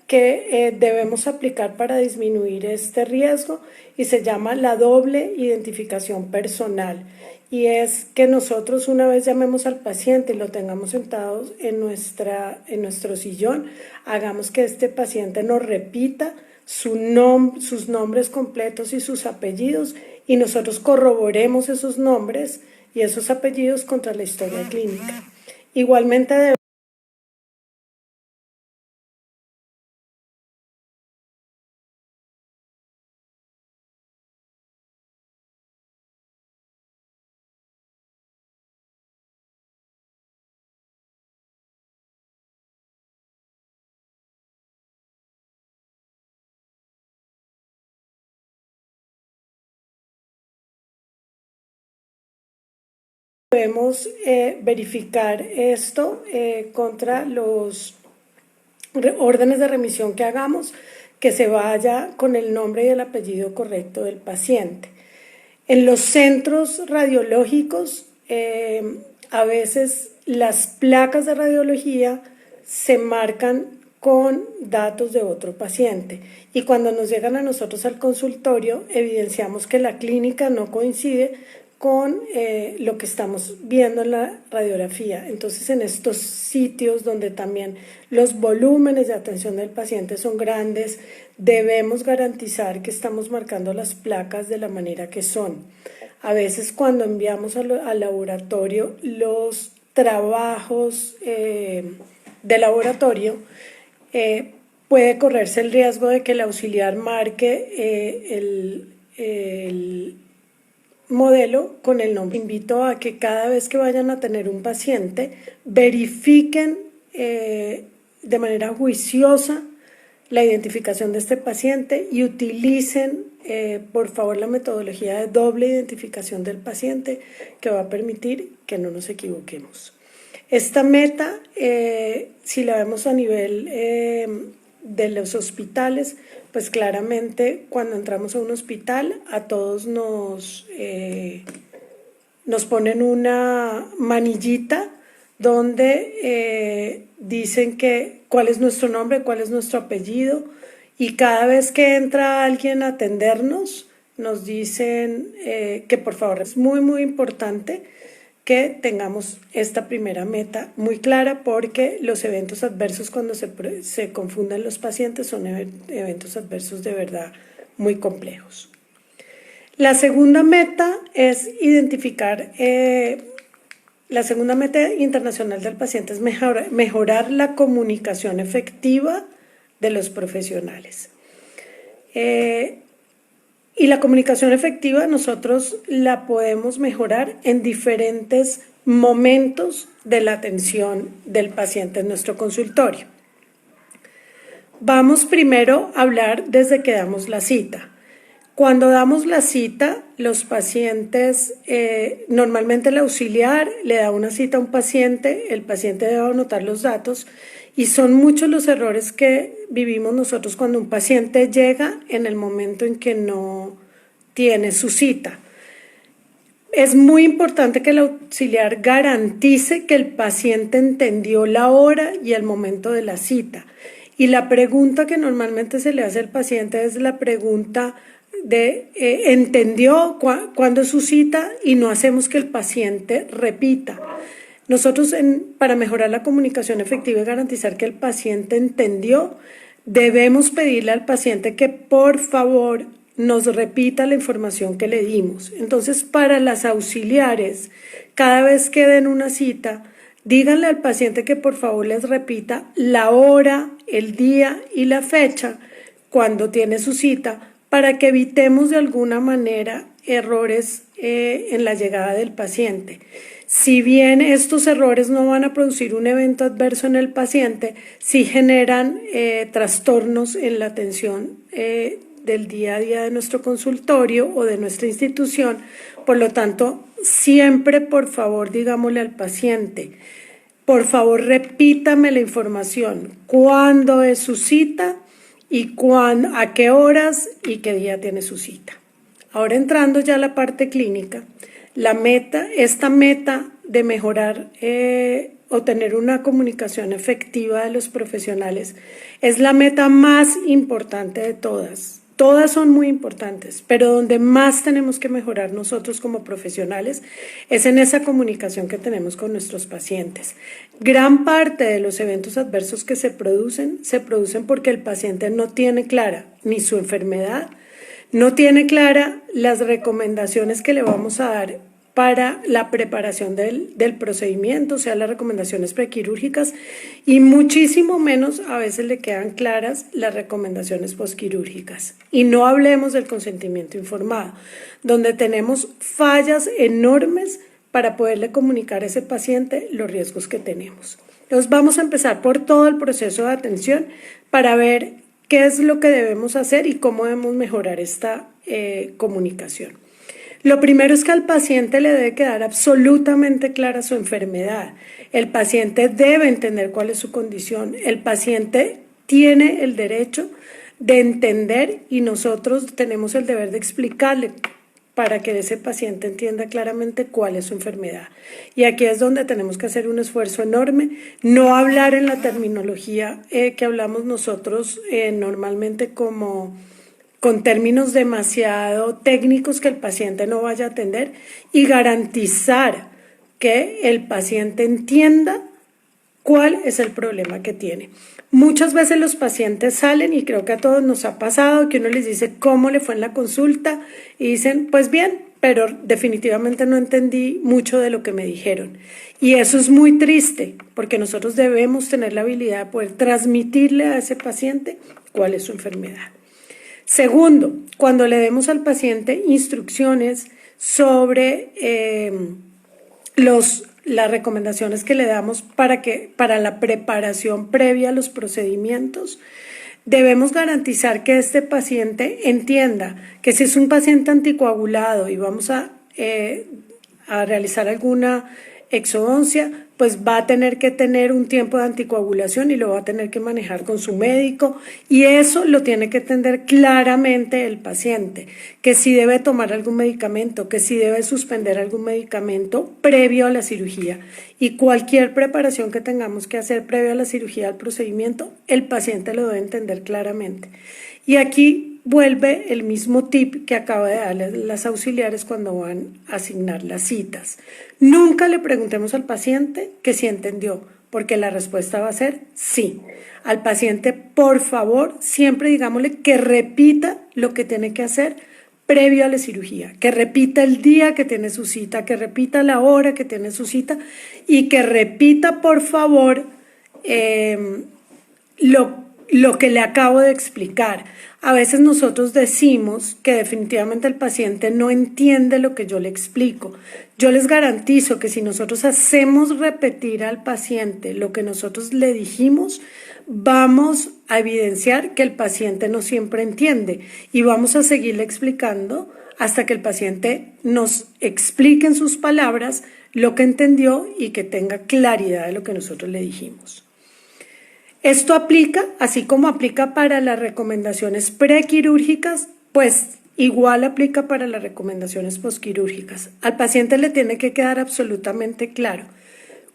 que debemos aplicar para disminuir este riesgo y se llama la doble identificación personal. Y es que nosotros una vez llamemos al paciente y lo tengamos sentado en nuestro sillón, hagamos que este paciente nos repita sus nombres completos y sus apellidos y nosotros corroboremos esos nombres y esos apellidos contra la historia clínica. Igualmente debemos verificar esto contra los órdenes de remisión que hagamos, que se vaya con el nombre y el apellido correcto del paciente. En los centros radiológicos, a veces las placas de radiología se marcan con datos de otro paciente y cuando nos llegan a nosotros al consultorio evidenciamos que la clínica no coincide con lo que estamos viendo en la radiografía. Entonces, en estos sitios donde también los volúmenes de atención del paciente son grandes, debemos garantizar que estamos marcando las placas de la manera que son. A veces cuando enviamos al laboratorio los trabajos de laboratorio, puede correrse el riesgo de que el auxiliar marque el modelo con el nombre. Invito a que cada vez que vayan a tener un paciente, verifiquen de manera juiciosa la identificación de este paciente y utilicen, por favor, la metodología de doble identificación del paciente que va a permitir que no nos equivoquemos. Esta meta, si la vemos a nivel de los hospitales, pues claramente cuando entramos a un hospital a todos nos ponen una manillita donde dicen cuál es nuestro nombre, cuál es nuestro apellido y cada vez que entra alguien a atendernos nos dicen que por favor es muy importante que tengamos esta primera meta muy clara porque los eventos adversos cuando se confunden los pacientes son eventos adversos de verdad muy complejos. La segunda meta es identificar, la segunda meta internacional del paciente es mejorar la comunicación efectiva de los profesionales. Y la comunicación efectiva nosotros la podemos mejorar en diferentes momentos de la atención del paciente en nuestro consultorio. Vamos primero a hablar desde que damos la cita. Cuando damos la cita, los pacientes, normalmente el auxiliar le da una cita a un paciente, el paciente debe anotar los datos y son muchos los errores que vivimos nosotros cuando un paciente llega en el momento en que no tiene su cita. Es muy importante que el auxiliar garantice que el paciente entendió la hora y el momento de la cita. Y la pregunta que normalmente se le hace al paciente es la pregunta de ¿entendió cuándo es su cita? Y no hacemos que el paciente repita. Nosotros, para mejorar la comunicación efectiva y garantizar que el paciente entendió, debemos pedirle al paciente que por favor nos repita la información que le dimos. Entonces, para las auxiliares, cada vez que den una cita, díganle al paciente que por favor les repita la hora, el día y la fecha cuando tiene su cita para que evitemos de alguna manera errores en la llegada del paciente. Si bien estos errores no van a producir un evento adverso en el paciente, sí generan trastornos en la atención del día a día de nuestro consultorio o de nuestra institución. Por lo tanto, siempre por favor digámosle al paciente, por favor repítame la información, cuándo es su cita y a qué horas y qué día tiene su cita. Ahora entrando ya a la parte clínica, esta meta de mejorar o tener una comunicación efectiva de los profesionales es la meta más importante de todas. Todas son muy importantes, pero donde más tenemos que mejorar nosotros como profesionales es en esa comunicación que tenemos con nuestros pacientes. Gran parte de los eventos adversos que se producen porque el paciente no tiene clara ni su enfermedad, no tiene clara las recomendaciones que le vamos a dar para la preparación del procedimiento, o sea, las recomendaciones prequirúrgicas, y muchísimo menos a veces le quedan claras las recomendaciones posquirúrgicas. Y no hablemos del consentimiento informado, donde tenemos fallas enormes para poderle comunicar a ese paciente los riesgos que tenemos. Entonces vamos a empezar por todo el proceso de atención para ver qué es lo que debemos hacer y cómo debemos mejorar esta comunicación. Lo primero es que al paciente le debe quedar absolutamente clara su enfermedad. El paciente debe entender cuál es su condición. El paciente tiene el derecho de entender y nosotros tenemos el deber de explicarle para que ese paciente entienda claramente cuál es su enfermedad. Y aquí es donde tenemos que hacer un esfuerzo enorme, no hablar en la terminología que hablamos nosotros normalmente con términos demasiado técnicos que el paciente no vaya a atender y garantizar que el paciente entienda cuál es el problema que tiene. Muchas veces los pacientes salen, y creo que a todos nos ha pasado, que uno les dice cómo le fue en la consulta y dicen, pues bien, pero definitivamente no entendí mucho de lo que me dijeron. Y eso es muy triste, porque nosotros debemos tener la habilidad de poder transmitirle a ese paciente cuál es su enfermedad. Segundo, cuando le demos al paciente instrucciones sobre las recomendaciones que le damos para la preparación previa a los procedimientos, debemos garantizar que este paciente entienda que si es un paciente anticoagulado y vamos a realizar alguna exodoncia, pues va a tener que tener un tiempo de anticoagulación y lo va a tener que manejar con su médico, y eso lo tiene que entender claramente el paciente, que si debe tomar algún medicamento, que si debe suspender algún medicamento previo a la cirugía, y cualquier preparación que tengamos que hacer previo a la cirugía, al procedimiento, el paciente lo debe entender claramente. Y aquí vuelve el mismo tip que acabo de darles las auxiliares cuando van a asignar las citas. Nunca le preguntemos al paciente que si entendió, porque la respuesta va a ser sí. Al paciente, por favor, siempre digámosle que repita lo que tiene que hacer previo a la cirugía, que repita el día que tiene su cita, que repita la hora que tiene su cita y que repita, por favor, lo que le acabo de explicar. A veces nosotros decimos que definitivamente el paciente no entiende lo que yo le explico. Yo les garantizo que si nosotros hacemos repetir al paciente lo que nosotros le dijimos, vamos a evidenciar que el paciente no siempre entiende y vamos a seguirle explicando hasta que el paciente nos explique en sus palabras lo que entendió y que tenga claridad de lo que nosotros le dijimos. Esto aplica, así como aplica para las recomendaciones prequirúrgicas, pues igual aplica para las recomendaciones posquirúrgicas. Al paciente le tiene que quedar absolutamente claro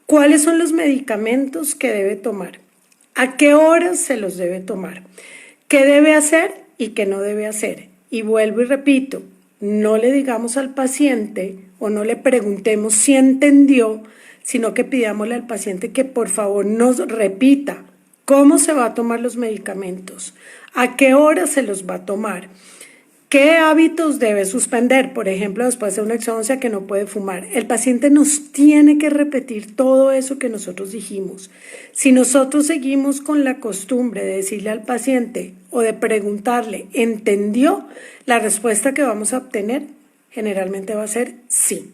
cuáles son los medicamentos que debe tomar, a qué horas se los debe tomar, qué debe hacer y qué no debe hacer. Y vuelvo y repito, no le digamos al paciente o no le preguntemos si entendió, sino que pidámosle al paciente que por favor nos repita cómo se va a tomar los medicamentos, a qué hora se los va a tomar, qué hábitos debe suspender, por ejemplo, después de una exodoncia que no puede fumar. El paciente nos tiene que repetir todo eso que nosotros dijimos. Si nosotros seguimos con la costumbre de decirle al paciente o de preguntarle, ¿entendió? La respuesta que vamos a obtener generalmente va a ser sí.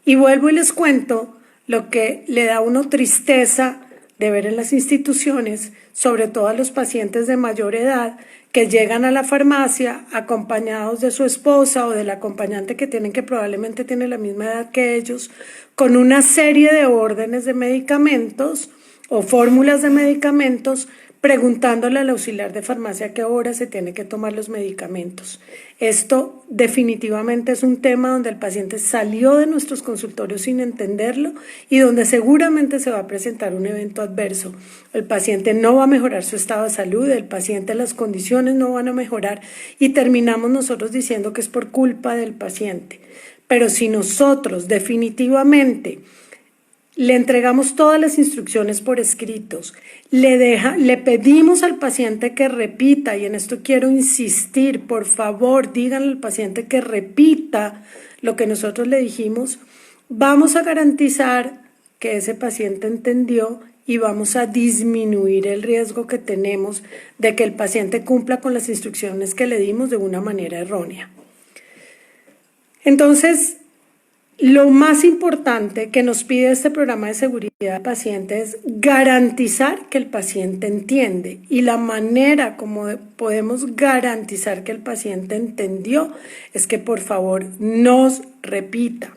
Y vuelvo y les cuento lo que le da a uno tristeza de ver en las instituciones, sobre todo a los pacientes de mayor edad que llegan a la farmacia acompañados de su esposa o del acompañante que tienen, que probablemente tiene la misma edad que ellos, con una serie de órdenes de medicamentos o fórmulas de medicamentos preguntándole al auxiliar de farmacia a qué hora se tiene que tomar los medicamentos. Esto definitivamente es un tema donde el paciente salió de nuestros consultorios sin entenderlo y donde seguramente se va a presentar un evento adverso. El paciente no va a mejorar su estado de salud, el paciente las condiciones no van a mejorar y terminamos nosotros diciendo que es por culpa del paciente. Pero si nosotros definitivamente le entregamos todas las instrucciones por escritos, le pedimos al paciente que repita, y en esto quiero insistir, por favor, díganle al paciente que repita lo que nosotros le dijimos, vamos a garantizar que ese paciente entendió y vamos a disminuir el riesgo que tenemos de que el paciente cumpla con las instrucciones que le dimos de una manera errónea. Entonces, lo más importante que nos pide este programa de seguridad del paciente es garantizar que el paciente entiende, y la manera como podemos garantizar que el paciente entendió es que por favor nos repita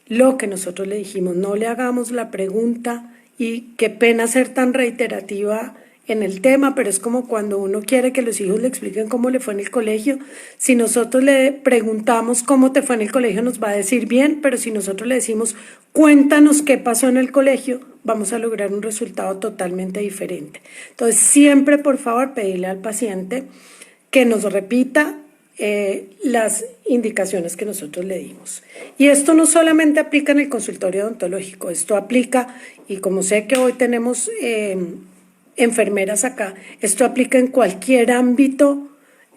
lo que nosotros le dijimos, no le hagamos la pregunta, y qué pena ser tan reiterativa en el tema, pero es como cuando uno quiere que los hijos le expliquen cómo le fue en el colegio. Si nosotros le preguntamos cómo te fue en el colegio, nos va a decir bien, pero si nosotros le decimos cuéntanos qué pasó en el colegio, vamos a lograr un resultado totalmente diferente. Entonces, siempre, por favor, pedirle al paciente que nos repita las indicaciones que nosotros le dimos. Y esto no solamente aplica en el consultorio odontológico, esto aplica, y como sé que hoy tenemos enfermeras acá, esto aplica en cualquier ámbito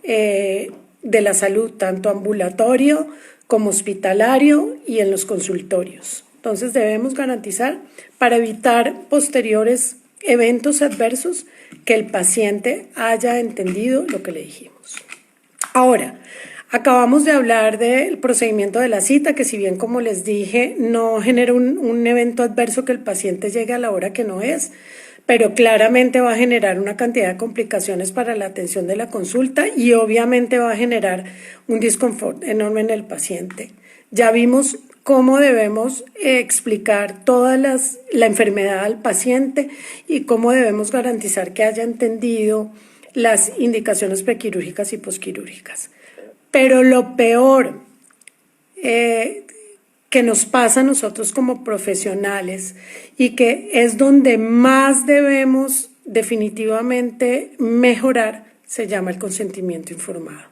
de la salud, tanto ambulatorio como hospitalario y en los consultorios. Entonces debemos garantizar, para evitar posteriores eventos adversos, que el paciente haya entendido lo que le dijimos. Ahora, acabamos de hablar del procedimiento de la cita, que si bien, como les dije, no genera un evento adverso que el paciente llegue a la hora que no es, pero claramente va a generar una cantidad de complicaciones para la atención de la consulta y obviamente va a generar un disconfort enorme en el paciente. Ya vimos cómo debemos explicar toda la enfermedad al paciente y cómo debemos garantizar que haya entendido las indicaciones prequirúrgicas y posquirúrgicas. Pero lo peor que nos pasa a nosotros como profesionales, y que es donde más debemos definitivamente mejorar, se llama el consentimiento informado.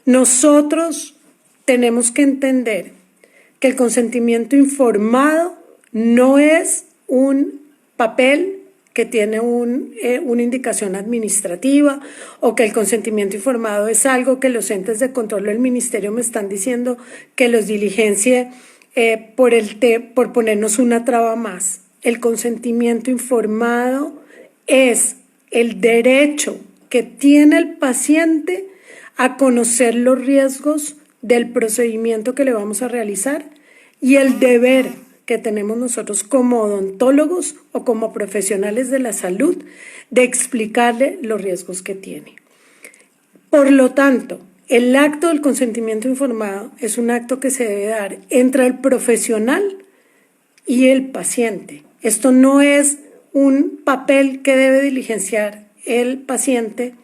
Nosotros tenemos que entender que el consentimiento informado no es un papel que tiene una indicación administrativa, o que el consentimiento informado es algo que los entes de control del ministerio me están diciendo que los diligencie por ponernos una traba más. El consentimiento informado es el derecho que tiene el paciente a conocer los riesgos del procedimiento que le vamos a realizar, y el deber que tenemos nosotros como odontólogos o como profesionales de la salud de explicarle los riesgos que tiene. Por lo tanto, el acto del consentimiento informado es un acto que se debe dar entre el profesional y el paciente. Esto no es un papel que debe diligenciar el paciente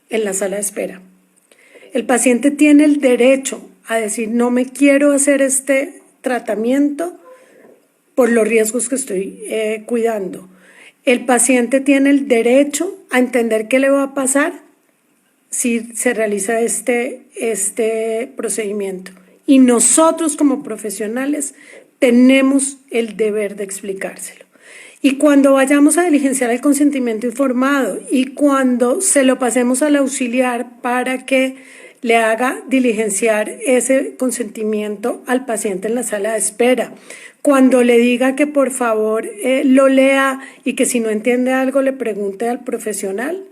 en la sala de espera. El paciente tiene el derecho a decir: no me quiero hacer este tratamiento por los riesgos que estoy cuidando. El paciente tiene el derecho a entender qué le va a pasar si se realiza este procedimiento. Y nosotros como profesionales tenemos el deber de explicárselo. Y cuando vayamos a diligenciar el consentimiento informado y cuando se lo pasemos al auxiliar para que le haga diligenciar ese consentimiento al paciente en la sala de espera, cuando le diga que por favor lo lea y que si no entiende algo le pregunte al profesional,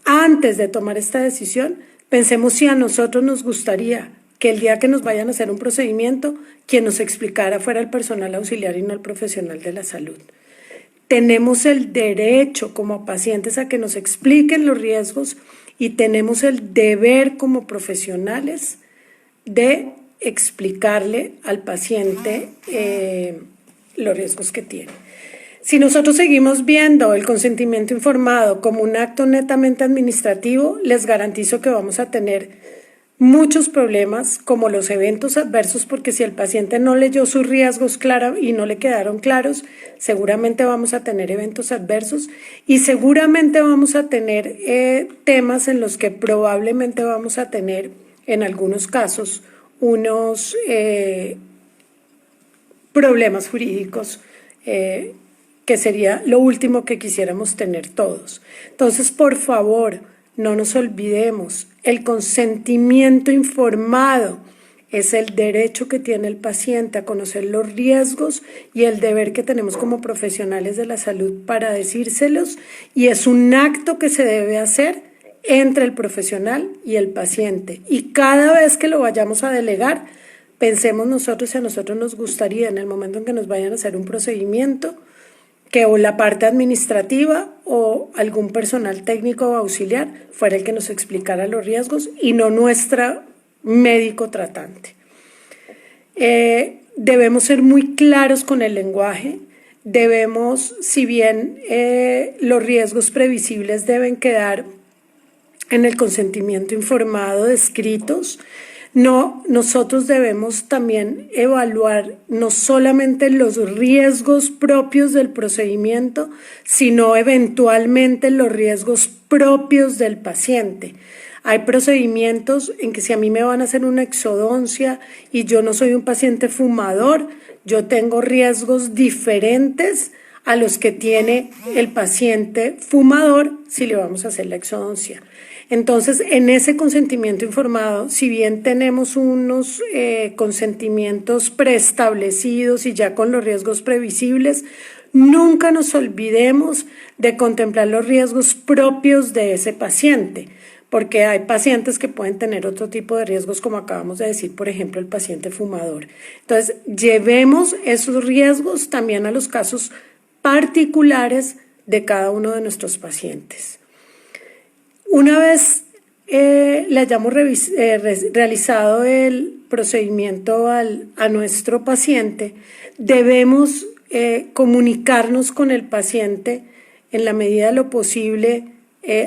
antes de tomar esta decisión, pensemos si a nosotros nos gustaría que el día que nos vayan a hacer un procedimiento, quien nos explicara fuera el personal auxiliar y no el profesional de la salud. Tenemos el derecho como pacientes a que nos expliquen los riesgos, y tenemos el deber como profesionales de explicarle al paciente los riesgos que tiene. Si nosotros seguimos viendo el consentimiento informado como un acto netamente administrativo, les garantizo que vamos a tener muchos problemas como los eventos adversos, porque si el paciente no leyó sus riesgos claros y no le quedaron claros, seguramente vamos a tener eventos adversos y seguramente vamos a tener temas en los que probablemente vamos a tener, en algunos casos, unos problemas jurídicos que sería lo último que quisiéramos tener todos. Entonces, por favor, no nos olvidemos, el consentimiento informado es el derecho que tiene el paciente a conocer los riesgos y el deber que tenemos como profesionales de la salud para decírselos, y es un acto que se debe hacer entre el profesional y el paciente. Y cada vez que lo vayamos a delegar, pensemos nosotros si a nosotros nos gustaría en el momento en que nos vayan a hacer un procedimiento, que o la parte administrativa o algún personal técnico o auxiliar fuera el que nos explicara los riesgos y no nuestro médico tratante. Debemos ser muy claros con el lenguaje, debemos, si bien los riesgos previsibles deben quedar en el consentimiento informado descritos, nosotros debemos también evaluar no solamente los riesgos propios del procedimiento, sino eventualmente los riesgos propios del paciente. Hay procedimientos en que si a mí me van a hacer una exodoncia y yo no soy un paciente fumador, yo tengo riesgos diferentes a los que tiene el paciente fumador si le vamos a hacer la exodoncia. Entonces, en ese consentimiento informado, si bien tenemos unos consentimientos preestablecidos y ya con los riesgos previsibles, nunca nos olvidemos de contemplar los riesgos propios de ese paciente, porque hay pacientes que pueden tener otro tipo de riesgos, como acabamos de decir, por ejemplo, el paciente fumador. Entonces, llevemos esos riesgos también a los casos particulares de cada uno de nuestros pacientes. Una vez le hayamos realizado el procedimiento a nuestro paciente, debemos comunicarnos con el paciente en la medida de lo posible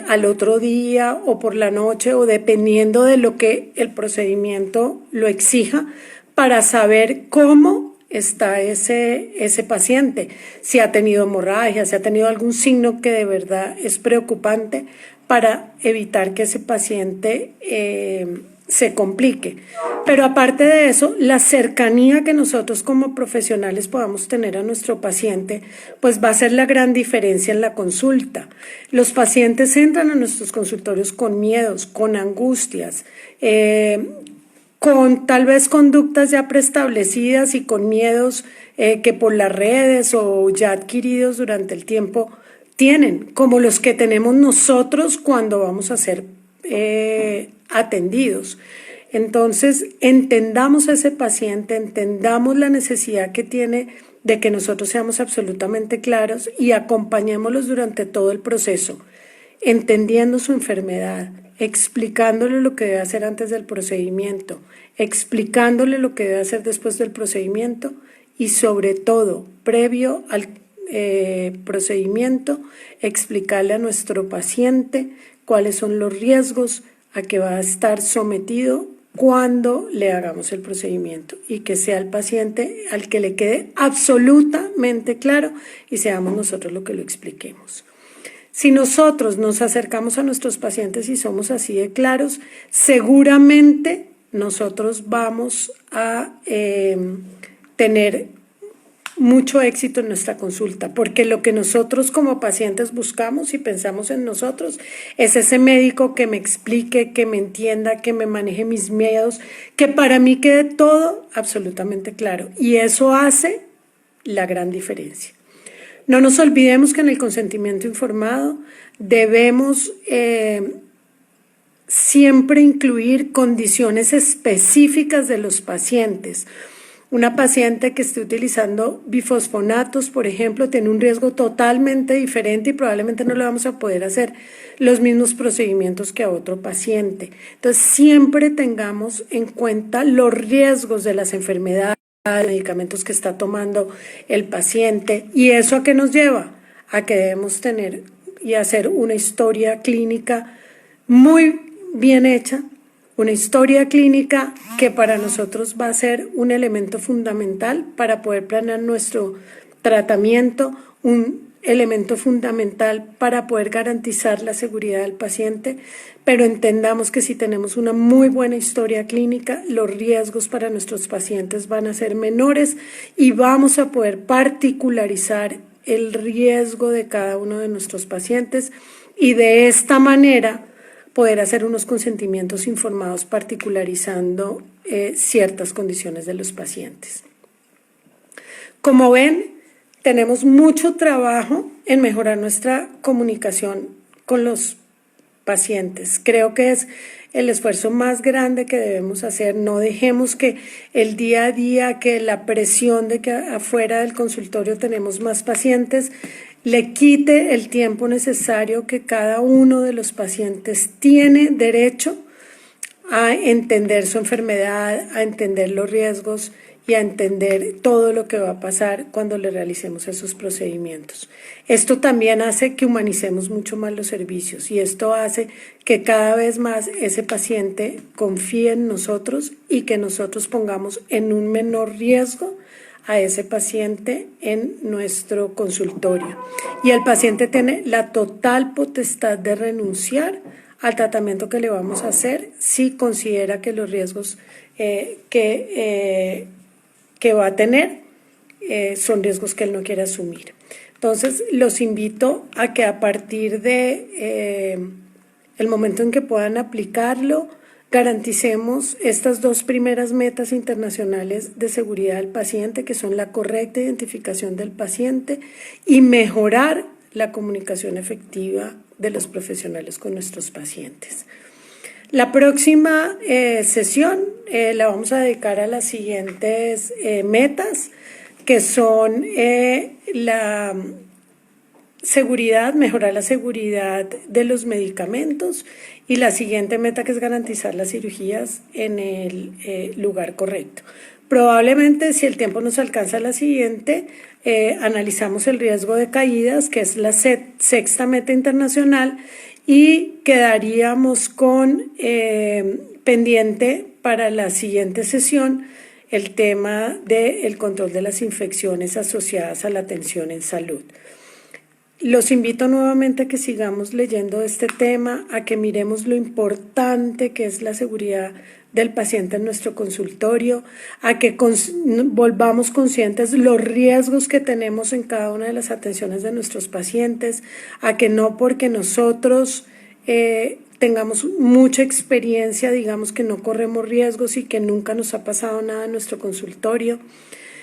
al otro día o por la noche o dependiendo de lo que el procedimiento lo exija, para saber cómo está ese paciente, si ha tenido hemorragia, si ha tenido algún signo que de verdad es preocupante, para evitar que ese paciente se complique. Pero aparte de eso, la cercanía que nosotros como profesionales podamos tener a nuestro paciente, pues va a ser la gran diferencia en la consulta. Los pacientes entran a nuestros consultorios con miedos, con angustias, con tal vez conductas ya preestablecidas y con miedos que por las redes o ya adquiridos durante el tiempo tienen, como los que tenemos nosotros cuando vamos a ser atendidos. Entonces, entendamos a ese paciente, entendamos la necesidad que tiene de que nosotros seamos absolutamente claros y acompañémoslos durante todo el proceso, entendiendo su enfermedad, explicándole lo que debe hacer antes del procedimiento, explicándole lo que debe hacer después del procedimiento y sobre todo, previo al procedimiento, explicarle a nuestro paciente cuáles son los riesgos a que va a estar sometido cuando le hagamos el procedimiento y que sea el paciente al que le quede absolutamente claro y seamos nosotros lo que lo expliquemos. Si nosotros nos acercamos a nuestros pacientes y somos así de claros, seguramente nosotros vamos a tener mucho éxito en nuestra consulta, porque lo que nosotros como pacientes buscamos y pensamos en nosotros es ese médico que me explique, que me entienda, que me maneje mis miedos, que para mí quede todo absolutamente claro, y eso hace la gran diferencia. No nos olvidemos que en el consentimiento informado debemos siempre incluir condiciones específicas de los pacientes. Una paciente que esté utilizando bifosfonatos, por ejemplo, tiene un riesgo totalmente diferente y probablemente no le vamos a poder hacer los mismos procedimientos que a otro paciente. Entonces, siempre tengamos en cuenta los riesgos de las enfermedades. de medicamentos que está tomando el paciente. ¿Y eso a qué nos lleva? A que debemos tener y hacer una historia clínica muy bien hecha, una historia clínica que para nosotros va a ser un elemento fundamental para poder planear nuestro tratamiento, un elemento fundamental para poder garantizar la seguridad del paciente, pero entendamos que si tenemos una muy buena historia clínica, los riesgos para nuestros pacientes van a ser menores y vamos a poder particularizar el riesgo de cada uno de nuestros pacientes y de esta manera poder hacer unos consentimientos informados particularizando ciertas condiciones de los pacientes. Como ven, tenemos mucho trabajo en mejorar nuestra comunicación con los pacientes. Creo que es el esfuerzo más grande que debemos hacer. No dejemos que el día a día, que la presión de que afuera del consultorio tenemos más pacientes, le quite el tiempo necesario que cada uno de los pacientes tiene derecho a entender su enfermedad, a entender los riesgos y a entender todo lo que va a pasar cuando le realicemos esos procedimientos. Esto también hace que humanicemos mucho más los servicios y esto hace que cada vez más ese paciente confíe en nosotros y que nosotros pongamos en un menor riesgo a ese paciente en nuestro consultorio. Y el paciente tiene la total potestad de renunciar al tratamiento que le vamos a hacer si considera que los riesgos que va a tener son riesgos que él no quiere asumir. Entonces, los invito a que a partir de el momento en que puedan aplicarlo, garanticemos estas dos primeras metas internacionales de seguridad del paciente, que son la correcta identificación del paciente y mejorar la comunicación efectiva de los profesionales con nuestros pacientes. La próxima sesión la vamos a dedicar a las siguientes metas, que son la seguridad, mejorar la seguridad de los medicamentos y la siguiente meta, que es garantizar las cirugías en el lugar correcto. Probablemente, si el tiempo nos alcanza, la siguiente, analizamos el riesgo de caídas, que es la sexta meta internacional, y quedaríamos con pendiente para la siguiente sesión el tema del control de las infecciones asociadas a la atención en salud. Los invito nuevamente a que sigamos leyendo este tema, a que miremos lo importante que es la seguridad del paciente en nuestro consultorio, a que volvamos conscientes los riesgos que tenemos en cada una de las atenciones de nuestros pacientes, a que no porque nosotros tengamos mucha experiencia, digamos que no corremos riesgos y que nunca nos ha pasado nada en nuestro consultorio.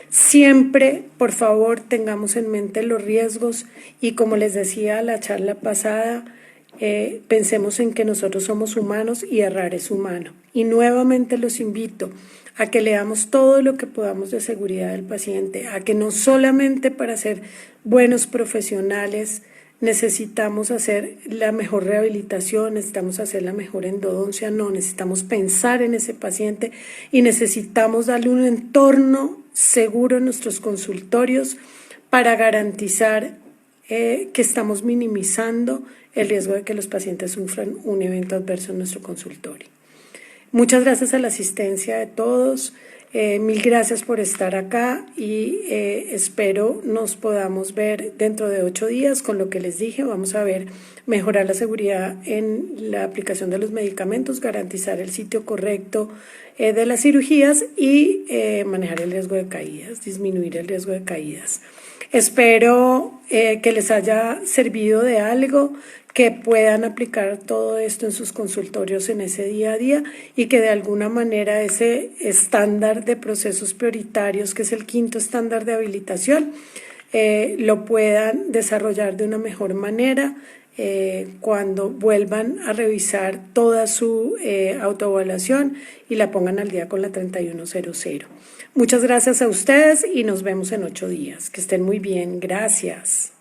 Siempre, por favor, tengamos en mente los riesgos y, como les decía la charla pasada, pensemos en que nosotros somos humanos y errar es humano. Y nuevamente los invito a que leamos todo lo que podamos de seguridad del paciente, a que no solamente para ser buenos profesionales necesitamos hacer la mejor rehabilitación, necesitamos hacer la mejor endodoncia, no, necesitamos pensar en ese paciente y necesitamos darle un entorno seguro en nuestros consultorios para garantizar que estamos minimizando el riesgo de que los pacientes sufran un evento adverso en nuestro consultorio. Muchas gracias a la asistencia de todos, mil gracias por estar acá y espero nos podamos ver dentro de 8 días. Con lo que les dije, vamos a ver mejorar la seguridad en la aplicación de los medicamentos, garantizar el sitio correcto de las cirugías y manejar el riesgo de caídas, disminuir el riesgo de caídas. Espero que les haya servido de algo, que puedan aplicar todo esto en sus consultorios en ese día a día y que de alguna manera ese estándar de procesos prioritarios, que es el 5º estándar de habilitación, lo puedan desarrollar de una mejor manera cuando vuelvan a revisar toda su autoevaluación y la pongan al día con la 3100. Muchas gracias a ustedes y nos vemos en 8 días. Que estén muy bien. Gracias.